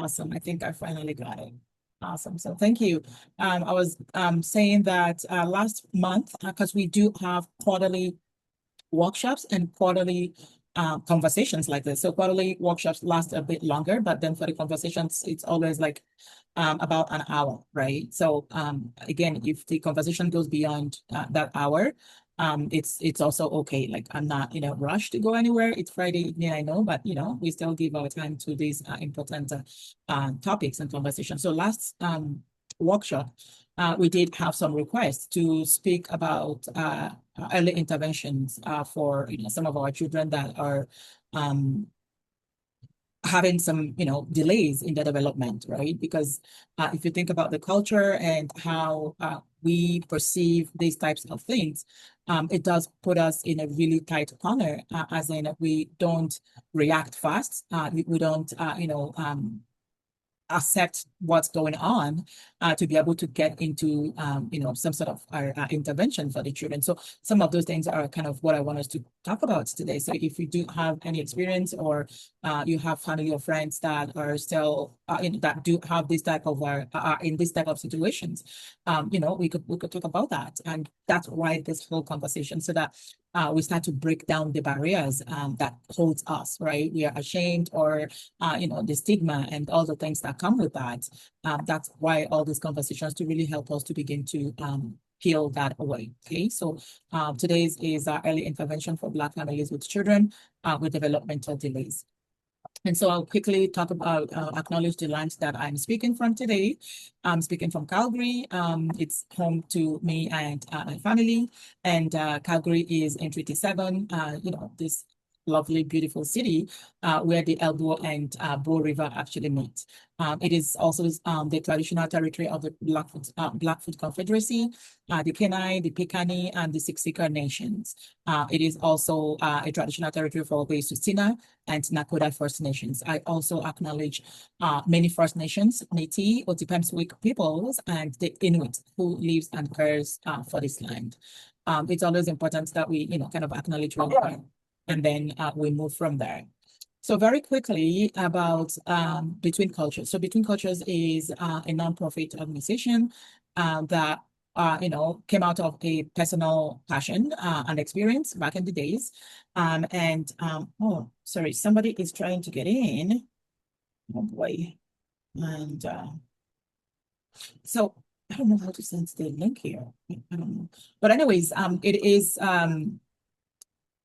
Awesome. I think I finally got it. Awesome. So thank you. I was saying that last month, because we do have quarterly workshops and quarterly conversations like this. So quarterly workshops last a bit longer, but then for the conversations, it's always like about an hour, right? So again, if the conversation goes beyond that hour, it's also okay. Like I'm not in a rush to go anywhere. It's Friday evening, I know, but we still give our time to these important topics and conversations. So last workshop, we did have some requests to speak about early interventions for some of our children that are having some delays in their development, right? Because if you think about the culture and how we perceive these types of things, it does put us in a really tight corner, as in we don't react fast, we don't accept what's going on to be able to get into some sort of intervention for the children. So some of those things are kind of what I want us to talk about today. So if you do have any experience, or you have family or friends that are still that do have this type of in this type of situations, we could talk about that. And that's why this whole conversation, so that we start to break down the barriers that holds us, right? We are ashamed, or the stigma and all the things that come with that. That's why all these conversations to really help us to begin to peel that away. Okay, so today's is early intervention for Black families with children with developmental delays. And so I'll quickly talk about, acknowledge the land that I'm speaking from today. I'm speaking from Calgary. It's home to me and my family. And Calgary is in Treaty 7, this lovely, beautiful city where the Elbow and Bow River actually meet. It is also the traditional territory of the Blackfoot Confederacy, the Kenai, the Piikani, and the Siksika nations. It is also a traditional territory for the Tsuut'ina and Nakota First Nations. I also acknowledge many First Nations, Métis, Otipemisiwak peoples, and the Inuit who lives and cares for this land. It's always important that we, kind of acknowledge where we are, and then we move from there. So very quickly about Between Cultures. So Between Cultures is a nonprofit organization that came out of a personal passion and experience back in the days. Oh, sorry, somebody is trying to get in. Oh boy. And so I don't know how to send the link here. I don't know. But anyways, it is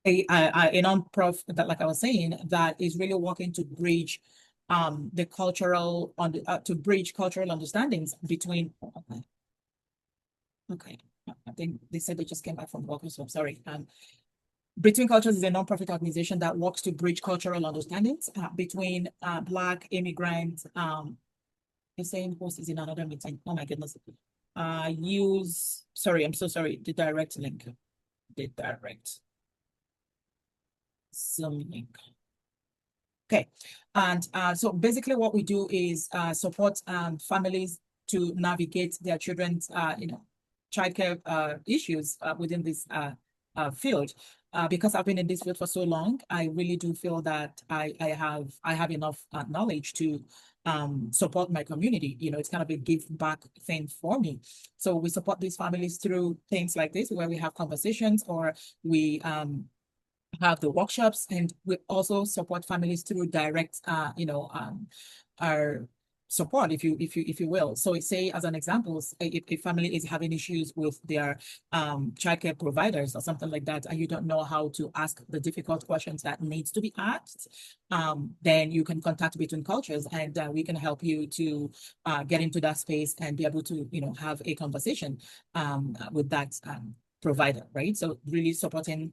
a non-profit that, like I was saying, that is really working to bridge the cultural to bridge cultural understandings between. Okay, I think they said they just came back from work, so I'm sorry. Between Cultures is a non-profit organization that works to bridge cultural understandings between Black immigrants. You're saying host is in another meeting. Oh my goodness. Sorry, I'm so sorry. The direct link. The direct Zoom link. Okay, and so basically what we do is support families to navigate their children's, childcare issues within this field. Because I've been in this field for so long, I really do feel that I have enough knowledge to support my community. It's kind of a give back thing for me. So we support these families through things like this, where we have conversations, or we have the workshops, and we also support families through direct, our support, if you will. So say, as an example, if a family is having issues with their childcare providers or something like that, and you don't know how to ask the difficult questions that needs to be asked, then you can contact Between Cultures, and we can help you to get into that space and be able to, have a conversation with that provider, right? So really supporting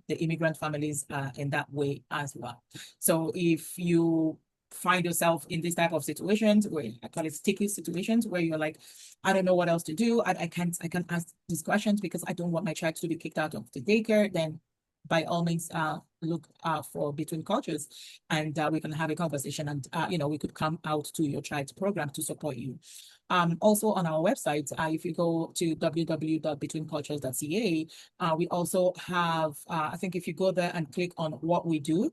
the immigrant families in that way as well. So if you find yourself in this type of situations, where I call it sticky situations, where you're like, I don't know what else to do, I can't ask these questions because I don't want my child to be kicked out of the daycare, then by all means look for Between Cultures, and we can have a conversation, and we could come out to your child's program to support you. Also on our website, if you go to www.betweencultures.ca, we also have, I think if you go there and click on what we do,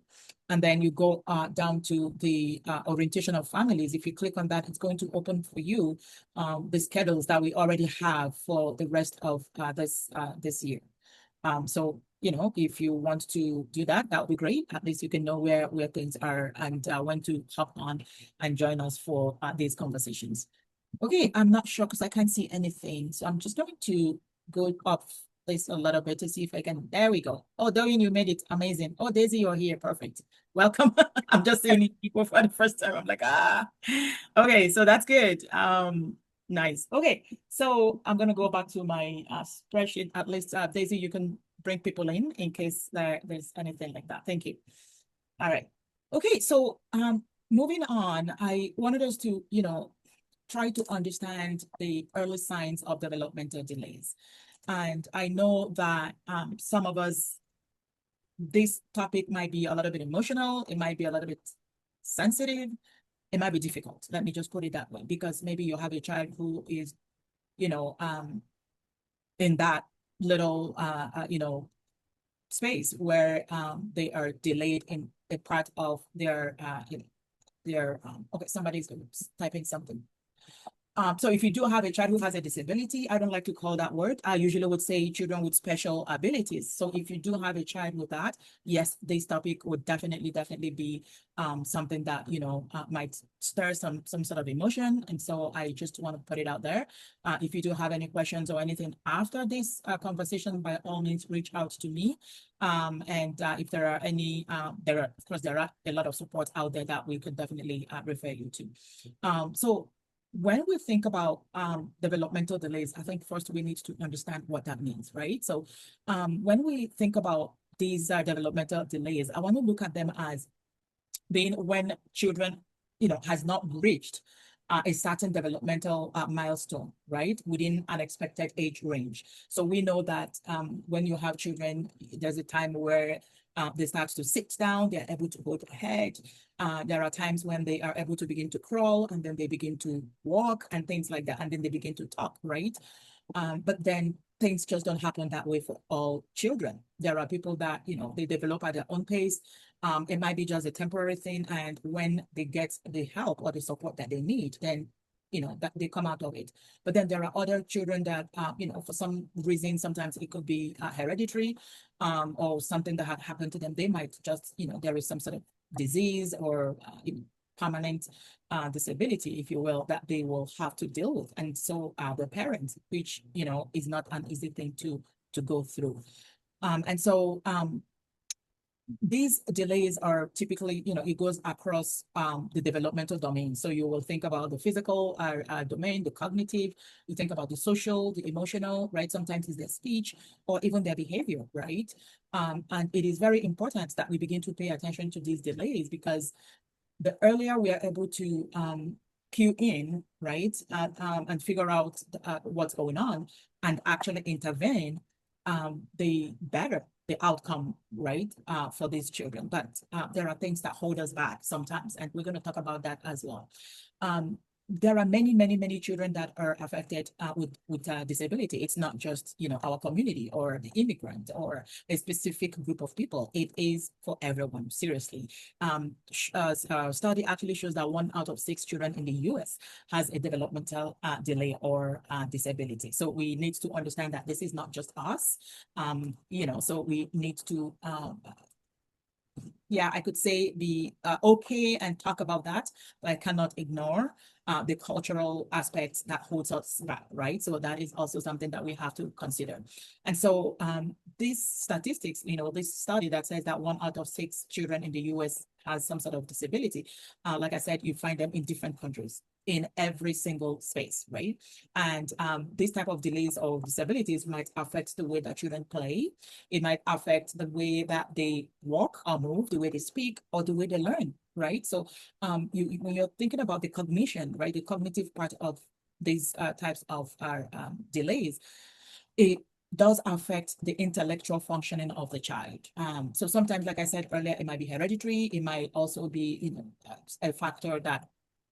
And then you go down to the orientation of families. If you click on that, it's going to open for you the schedules that we already have for the rest of this year. So, you know, if you want to do that, that would be great. At least you can know where things are and when to hop on and join us for these conversations. Okay, I'm not sure because I can't see anything. So I'm just going to go up this a little bit to see if I can. There we go. Oh, Dorian, you made it. Amazing. Oh, Daisy, you're here. Perfect. Welcome. I'm just seeing people for the first time. I'm like, ah. Okay, so that's good. Nice. Okay, so I'm gonna go back to my spreadsheet. At least, Daisy, you can bring people in case there's anything like that. Thank you. All right. Okay, so moving on, I wanted us to, you know, try to understand the early signs of developmental delays. And I know that some of us, this topic might be a little bit emotional, it might be a little bit sensitive, it might be difficult. Let me just put it that way, because maybe you have a child who is, you know, in that little, you know, space where they are delayed in a part of their, okay, somebody's typing something. So if you do have a child who has a disability, I don't like to call that word. I usually would say children with special abilities. So if you do have a child with that, yes, this topic would definitely be something that, you know, might stir some sort of emotion. And so I just want to put it out there. If you do have any questions or anything after this conversation, by all means, reach out to me. And if there are any, of course, there are a lot of support out there that we could definitely refer you to. So when we think about developmental delays, I think first we need to understand what that means, right? So when we think about these developmental delays, I want to look at them as being when children, you know, has not reached a certain developmental milestone, right, within an expected age range. So we know that when you have children, there's a time where they start to sit down, they're able to hold their head. There are times when they are able to begin to crawl, and then they begin to walk and things like that, and then they begin to talk, right? But then things just don't happen that way for all children. There are people that, you know, they develop at their own pace. It might be just a temporary thing, and when they get the help or the support that they need, then, you know, that they come out of it. But then there are other children that, you know, for some reason, sometimes it could be hereditary, or something that had happened to them. They might just, you know, there is some sort of disease or permanent disability, if you will, that they will have to deal with. And so the parents, which, you know, is not an easy thing to go through. And so these delays are typically, you know, it goes across the developmental domain. So you will think about the physical domain, the cognitive, you think about the social, the emotional, right? Sometimes it's their speech or even their behavior, right? And it is very important that we begin to pay attention to these delays, because the earlier we are able to cue in, right, and figure out what's going on and actually intervene, the better the outcome, right, for these children. But there are things that hold us back sometimes, and we're going to talk about that as well. There are many children that are affected with disability. It's not just, you know, our community or the immigrant or a specific group of people. It is for everyone, seriously. Study actually shows that 1 out of 6 children in the US has a developmental delay or disability. So we need to understand that this is not just us, you know, so we need to yeah, I could say be okay and talk about that, but I cannot ignore the cultural aspects that holds us back, right? So that is also something that we have to consider. And so these statistics, you know, this study that says that 1 out of 6 children in the US has some sort of disability, like I said, you find them in different countries, in every single space, right? And this type of delays or disabilities might affect the way that children play. It might affect the way that they walk or move, the way they speak, or the way they learn, right? So when you're thinking about the cognition, right, the cognitive part of these types of delays, it does affect the intellectual functioning of the child. So sometimes, like I said earlier, it might be hereditary. It might also be, you know, a factor that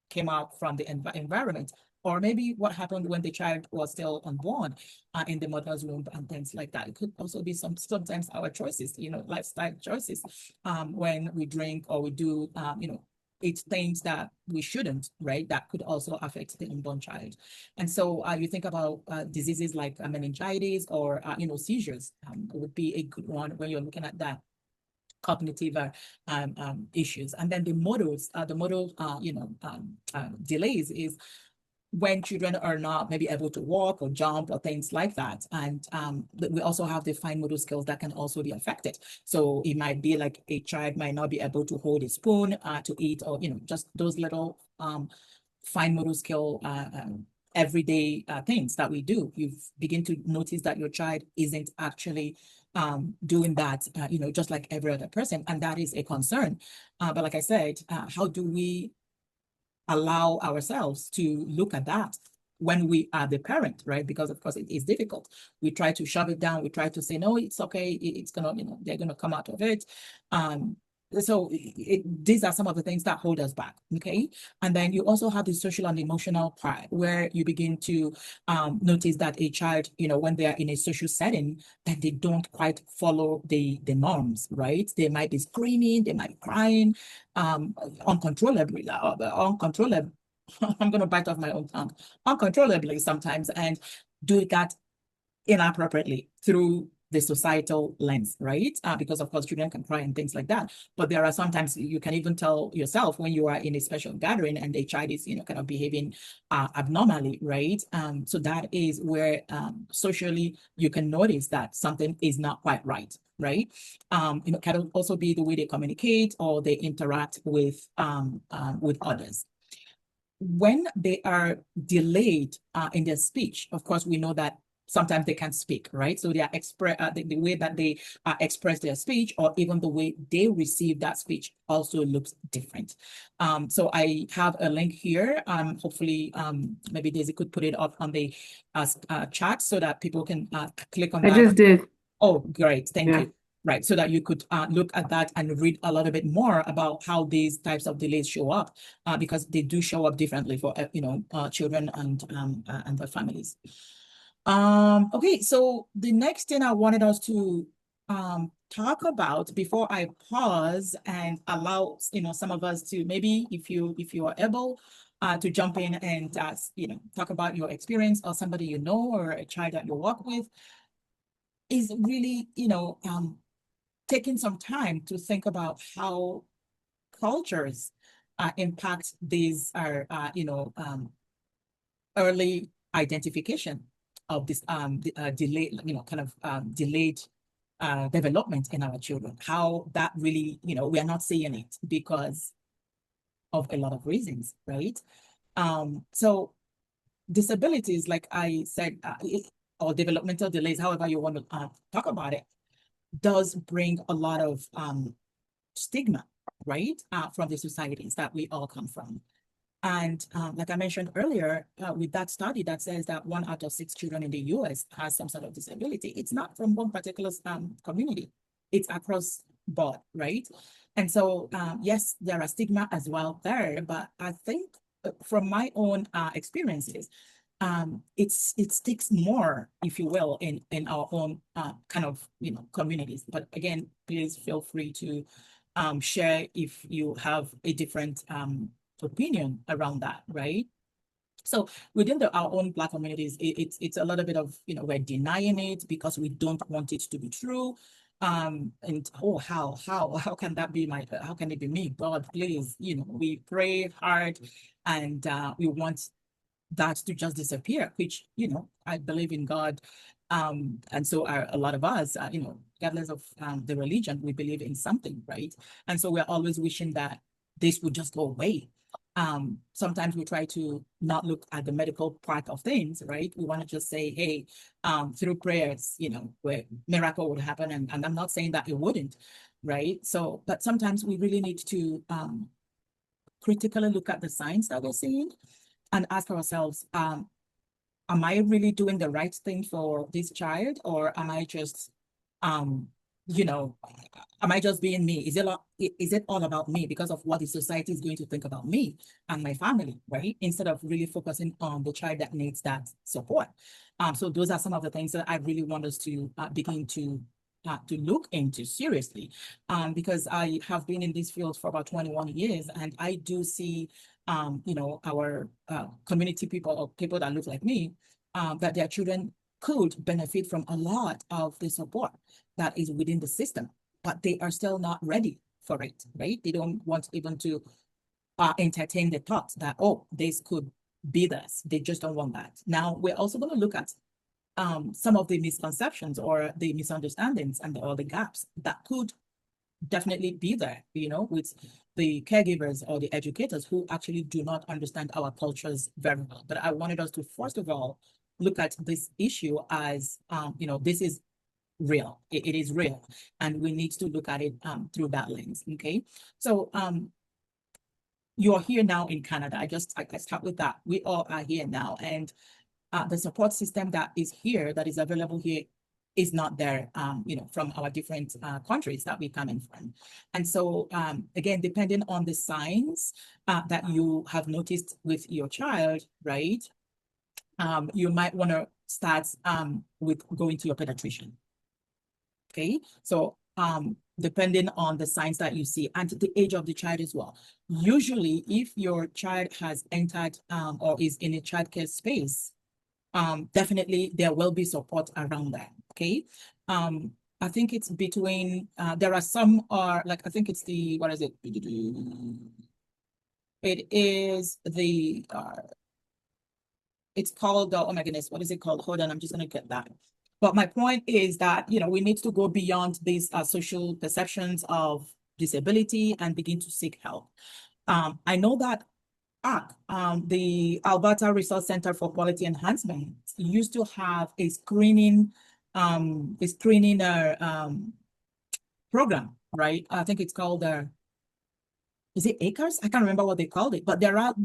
came out from the environment. or maybe what happened when the child was still unborn in the mother's womb and things like that. It could also be sometimes our choices, lifestyle choices, when we drink or we do, eat things that we shouldn't, right? That could also affect the unborn child. And so you think about diseases like meningitis or, seizures would be a good one when you're looking at that cognitive issues. And then the modal delays is when children are not maybe able to walk or jump or things like that. And we also have the fine motor skills that can also be affected. So it might be like a child might not be able to hold a spoon to eat, or, just those little fine motor skill everyday things that we do. You begin to notice that your child isn't actually doing that, just like every other person. And that is a concern. But like I said, how do we allow ourselves to look at that when we are the parent, right? Because of course it is difficult. We try to shove it down. We try to say, no, it's okay. It's gonna, they're gonna come out of it. So these are some of the things that hold us back, okay? And then you also have the social and emotional part where you begin to notice that a child, when they are in a social setting, that they don't quite follow the norms, right? They might be screaming, they might be crying, uncontrollably, uncontrollably. I'm going to bite off my own tongue, uncontrollably sometimes, and do that inappropriately through the societal lens, right? Because of course children can cry and things like that. But there are sometimes you can even tell yourself when you are in a special gathering and a child is, kind of behaving abnormally, right? So that is where socially you can notice that something is not quite right, right? Can also be the way they communicate or they interact with others. When they are delayed in their speech, of course, we know that sometimes they can't speak, right? So they are the way that they express their speech, or even the way they receive that speech, also looks different. So I have a link here. Hopefully, maybe Daisy could put it up on the chat so that people can click on that. I just did. Oh, great. Thank you. Right, so that you could look at that and read a little bit more about how these types of delays show up, because they do show up differently for children and their families. Okay, so the next thing I wanted us to talk about before I pause and allow some of us to, maybe if you are able to jump in and talk about your experience, or somebody you know, or a child that you work with, is really taking some time to think about how cultures impact these early identification of this delayed, delayed development in our children. How that really, we are not seeing it because of a lot of reasons, right? So disabilities, like I said, or developmental delays, however you want to talk about it, does bring a lot of stigma, right, from the societies that we all come from. And like I mentioned earlier, with that study that says that 1 out of 6 children in the US has some sort of disability, it's not from one particular community, it's across board, right? And so, yes, there are stigma as well there, but I think from my own experiences, it sticks more, if you will, in our own kind of communities. But again, please feel free to share if you have a different opinion around that, right? So within our own Black communities, it's a little bit of, we're denying it because we don't want it to be true. And oh, how can that be how can it be me? God, please, we pray hard and we want that to just disappear, which, I believe in God. And so are a lot of us, regardless of the religion, we believe in something, right? And so we're always wishing that this would just go away. Sometimes we try to not look at the medical part of things, right? We want to just say, hey, through prayers, where miracle would happen. And I'm not saying that it wouldn't, right? So, but sometimes we really need to critically look at the signs that we're seeing and ask ourselves, am I really doing the right thing for this child, or am I just you know, am I just being me? Is it all about me because of what the society is going to think about me and my family, right? Instead of really focusing on the child that needs that support. So those are some of the things that I really want us to begin to look into seriously, because I have been in this field for about 21 years, and I do see, our community people or people that look like me, that their children could benefit from a lot of the support that is within the system, but they are still not ready for it, right? They don't want even to entertain the thought that, oh, this could be this. They just don't want that. Now, we're also going to look at some of the misconceptions or the misunderstandings and or the gaps that could definitely be there, with the caregivers or the educators who actually do not understand our cultures very well. But I wanted us to, first of all, look at this issue as, this is real. It is real, and we need to look at it through that lens. Okay, so you're here now in Canada. I start with that. We all are here now, and the support system that is here, that is available here, is not there, from our different countries that we come in from. And so, again, depending on the signs that you have noticed with your child, right, you might want to start with going to your pediatrician. Okay, so depending on the signs that you see and the age of the child as well. Usually, if your child has entered or is in a childcare space, definitely there will be support around that. Okay. I think it's between, there are some are like, I think it's the, what is it? It is the, it's called, oh my goodness, what is it called? Hold on, I'm just going to get that. But my point is that, we need to go beyond these social perceptions of disability and begin to seek help. I know that the Alberta Resource Center for Quality Enhancement used to have a screening program, right? I think it's called is it ACRES? I can't remember what they called it, but there are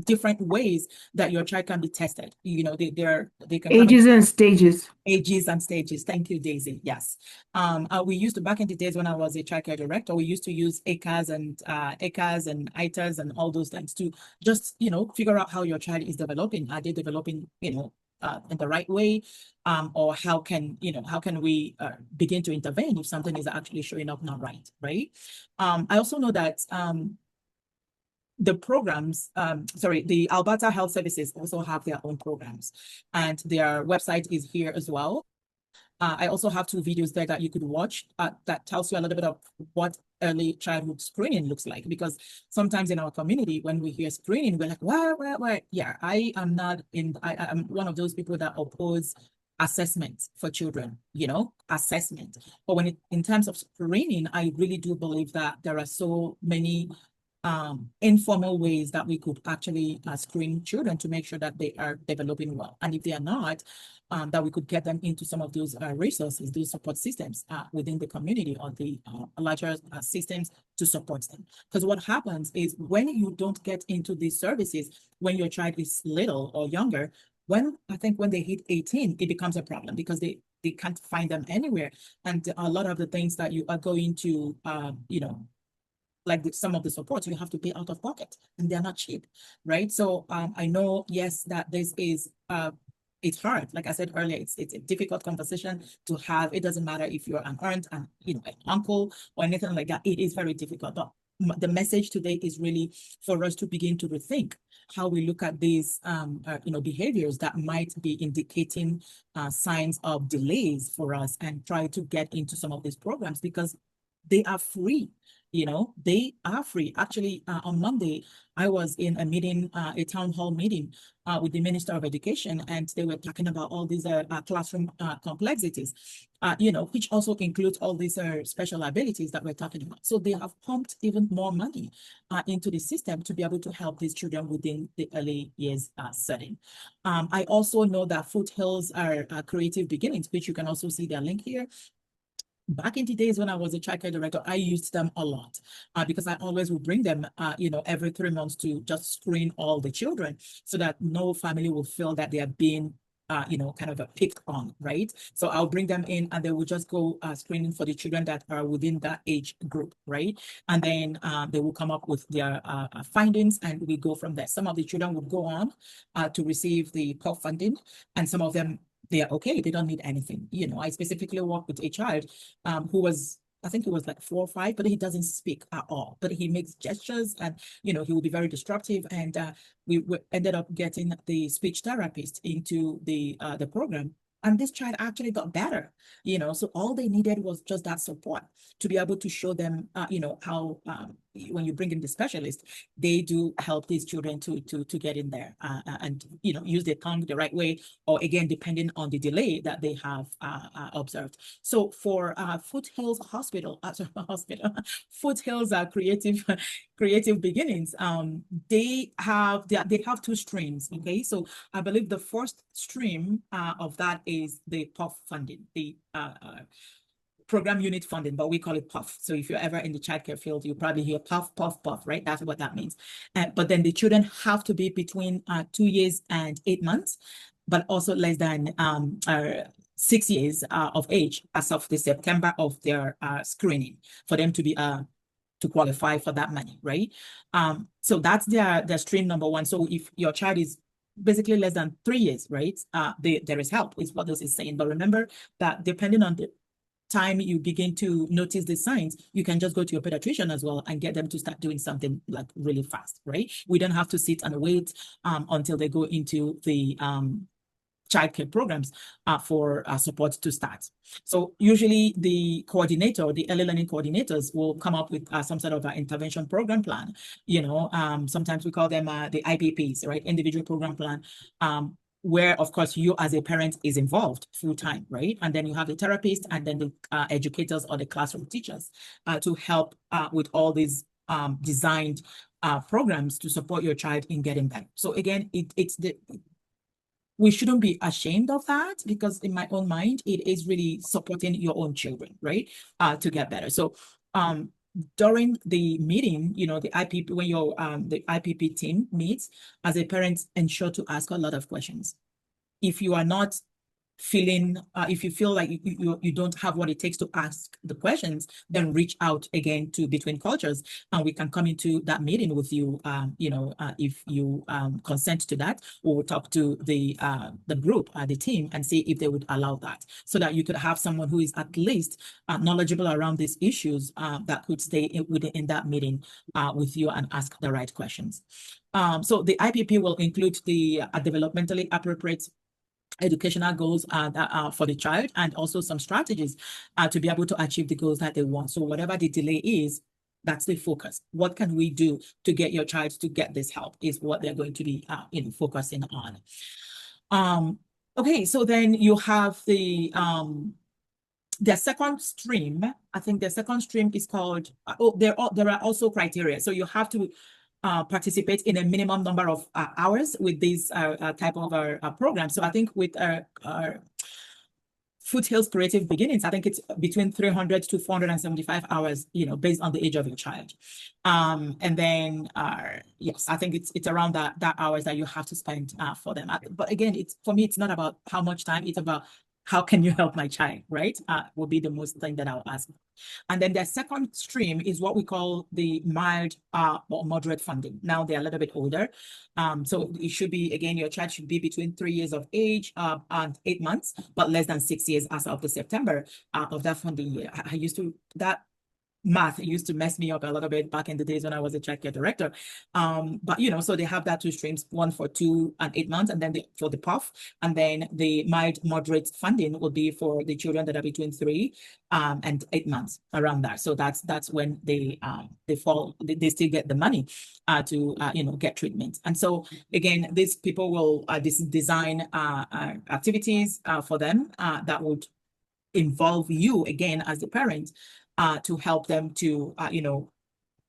different ways that your child can be tested. They can Ages and stages. Ages and stages. Thank you, Daisy. Yes. We used to, back in the days when I was a childcare director, we used to use ACAS and ITAS and all those things to just, figure out how your child is developing. Are they developing, in the right way? Or how can we begin to intervene if something is actually showing up not right, right? I also know that the programs, the Alberta Health Services also have their own programs, and their website is here as well. I also have 2 videos there that you could watch that tells you a little bit of what early childhood screening looks like, because sometimes in our community, when we hear screening, we're like, what? Yeah, I am one of those people that oppose assessment for children, assessment. But in terms of screening, I really do believe that there are so many informal ways that we could actually screen children to make sure that they are developing well. And if they are not, that we could get them into some of those resources, those support systems within the community or the larger systems to support them. Because what happens is when you don't get into these services, when your child is little or younger, when they hit 18, it becomes a problem because they can't find them anywhere. And a lot of the things that you are going to, like some of the supports you have to pay out of pocket, and they're not cheap, right? So I know, yes, that this is it's hard. Like I said earlier, it's a difficult conversation to have. It doesn't matter if you're an aunt and an uncle or anything like that. It is very difficult. But the message today is really for us to begin to rethink how we look at these behaviors that might be indicating signs of delays for us, and try to get into some of these programs because they are free. They are free. Actually, on Monday, I was in a meeting, a town hall meeting with the Minister of Education, and they were talking about all these classroom complexities, which also includes all these special abilities that we're talking about. So they have pumped even more money into the system to be able to help these children within the early years setting. I also know that Foothills are creative beginnings, which you can also see their link here. Back in the days when I was a childcare director, I used them a lot because I always would bring them, every 3 months to just screen all the children so that no family will feel that they are being kind of picked on, right? So I'll bring them in and they will just go screening for the children that are within that age group, right? And then they will come up with their findings and we go from there. Some of the children would go on to receive the POF funding, and some of them, they are okay, they don't need anything. I specifically work with a child who was, I think he was like 4 or 5, but he doesn't speak at all. But he makes gestures, and he will be very disruptive. And we ended up getting the speech therapist into the program. And this child actually got better, so all they needed was just that support to be able to show them, how when you bring in the specialist, they do help these children to get in there and, use their tongue the right way, or again, depending on the delay that they have observed. So for Foothills Hospital, Foothills Creative Beginnings, they have 2 streams. Okay, so I believe the first stream of that is the POF funding, the program unit funding, but we call it PUF. So if you're ever in the childcare field, you probably hear PUF, PUF, PUF, right? That's what that means. But then the children have to be between 2 years and 8 months, but also less than 6 years of age as of the September of their screening for them to be to qualify for that money, right? So that's their stream number 1. So if your child is basically less than 3 years, right? There is help, is what this is saying. But remember that depending on the time you begin to notice the signs, you can just go to your pediatrician as well and get them to start doing something like really fast, right? We don't have to sit and wait until they go into the childcare programs for support to start. So usually the coordinator, the early learning coordinators will come up with some sort of intervention program plan. Sometimes we call them the IPPs, right? Individual program plan, where of course you as a parent is involved full time, right? And then you have the therapist and then the educators or the classroom teachers to help with all these designed programs to support your child in getting better. So again, we shouldn't be ashamed of that, because in my own mind, it is really supporting your own children, right? To get better. So during the meeting, the IPP, when your the IPP team meets, as a parent, ensure to ask a lot of questions. If you are not feeling, if you feel like you don't have what it takes to ask the questions, then reach out again to Between Cultures, and we can come into that meeting with you. If you consent to that, we'll talk to the group, the team, and see if they would allow that, so that you could have someone who is at least knowledgeable around these issues that could stay in that meeting with you and ask the right questions. So the IPP will include the developmentally appropriate educational goals that are for the child, and also some strategies to be able to achieve the goals that they want. So whatever the delay is, that's the focus. What can we do to get your child to get this help is what they're going to be focusing on. Okay, so then you have the second stream. I think the second stream is called, there are also criteria. So you have to participate in a minimum number of hours with these type of program. So I think with our Foothills Creative Beginnings, I think it's between 300 to 475 hours, based on the age of your child. And then, yes, I think it's around that hours that you have to spend for them. But again, for me, it's not about how much time, it's about how can you help my child, right? Will be the most thing that I'll ask. And then the second stream is what we call the mild or moderate funding. Now they're a little bit older. So it should be, again, your child should be between 3 years of age and 8 months, but less than 6 years as of the September of that funding year. That math used to mess me up a little bit back in the days when I was a childcare director. But so they have that 2 streams, one for 2 and 8 months, and then for the PUF, and then the mild moderate funding will be for the children that are between 3 and 8 months, around that. So that's when they still get the money to get treatment. And so again, these people will design activities for them that would involve you again as the parent, to help them to,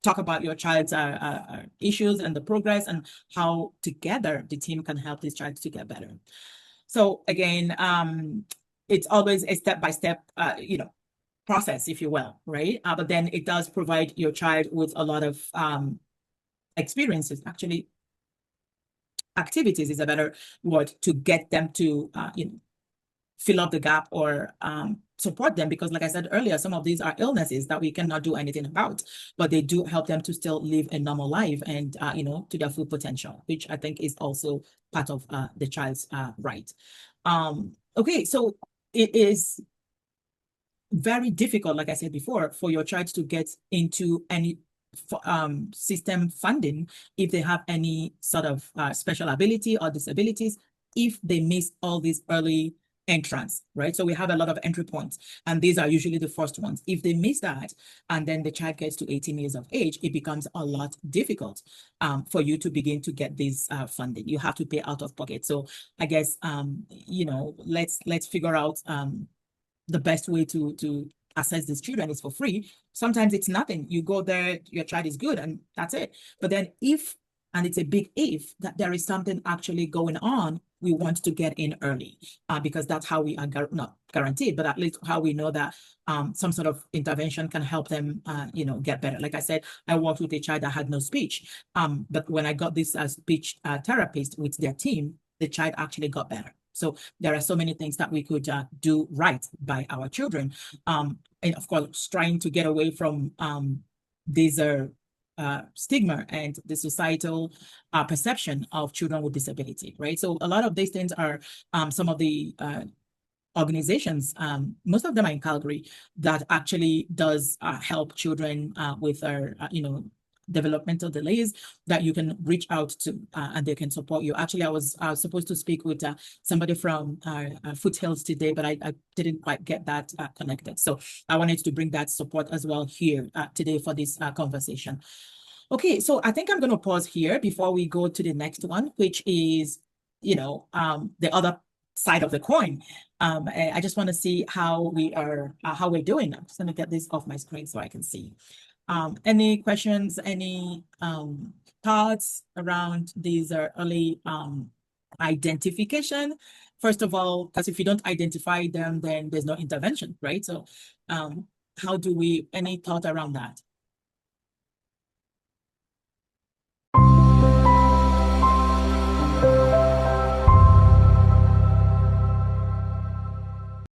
talk about your child's issues and the progress, and how together the team can help this child to get better. So again, it's always a step-by-step, process, if you will, right? But then it does provide your child with a lot of experiences. Actually, activities is a better word, to get them to, fill up the gap or support them, because like I said earlier, some of these are illnesses that we cannot do anything about, but they do help them to still live a normal life and to their full potential, which I think is also part of the child's right. Okay, so it is very difficult, like I said before, for your child to get into any system funding if they have any sort of special ability or disabilities, if they miss all these early entrance, right? So we have a lot of entry points, and these are usually the first ones. If they miss that, and then the child gets to 18 years of age, it becomes a lot difficult for you to begin to get this funding. You have to pay out of pocket. So I guess, let's figure out the best way to assess these children is for free. Sometimes it's nothing. You go there, your child is good, and that's it. But then if, and it's a big if, that there is something actually going on, we want to get in early, because that's how we are not guaranteed, but at least how we know that some sort of intervention can help them, get better. Like I said, I worked with a child that had no speech, but when I got this speech therapist with their team, the child actually got better. So there are so many things that we could do right by our children. And of course, trying to get away from these stigma and the societal perception of children with disability, right? So a lot of these things are some of the organizations, most of them are in Calgary, that actually does help children with their, developmental delays, that you can reach out to and they can support you. Actually, I was supposed to speak with somebody from Foothills today, but I didn't quite get that connected. So I wanted to bring that support as well here today for this conversation. Okay, so I think I'm going to pause here before we go to the next one, which is, the other side of the coin. I just want to see how we're doing. I'm just going to get this off my screen so I can see. Any questions, any thoughts around these early identification? First of all, because if you don't identify them, then there's no intervention, right? So any thought around that?